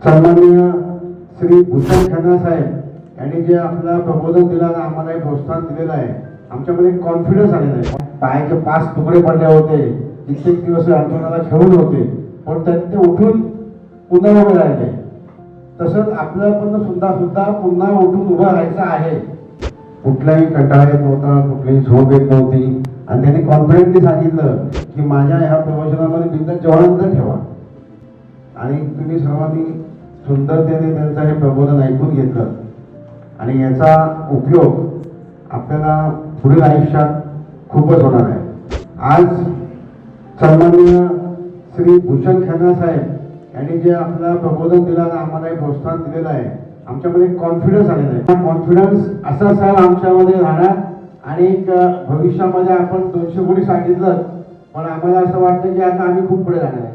सन्माननीय श्री भूषण खन्ना साहेब यांनी जे आपलं प्रबोधन दिलं आणि आम्हाला एक प्रोत्साहन दिलेलं आहे, आमच्यामध्ये कॉन्फिडन्स आलेला आहे. पायाचे 5 तुकडे पडले होते, कित्येक दिवस अंतराला खेळून होते, पण त्यात ते उठून पुन्हा उभे राहिले. तसंच आपलं पण सुद्धा पुन्हा उठून उभं राहायचं आहे. कुठलाही कंटाळा येत नव्हता, कुठलीही झोप येत नव्हती आणि त्यांनी कॉन्फिडेंटली सांगितलं की माझ्या ह्या प्रवचनामध्ये बिंदू जवानंतर ठेवा. आणि तुम्ही सर्वांनी सुंदरतेने त्यांचं हे प्रबोधन ऐकून घेतलं आणि याचा उपयोग आपल्याला पुढील आयुष्यात खूपच होणार आहे. आज सन्माननीय श्री भूषण खन्ना साहेब यांनी जे आपलं प्रबोधन दिलं आणि आम्हाला एक प्रोत्साहन दिलेलं आहे, आमच्यामध्ये कॉन्फिडन्स आलेला आहे. हा कॉन्फिडन्स असा साहेब आमच्यामध्ये राहणार आणि भविष्यामध्ये आपण 200 कोटी सांगितलं, पण आम्हाला असं वाटतं की आता आम्ही खूप पुढे जाणार आहे.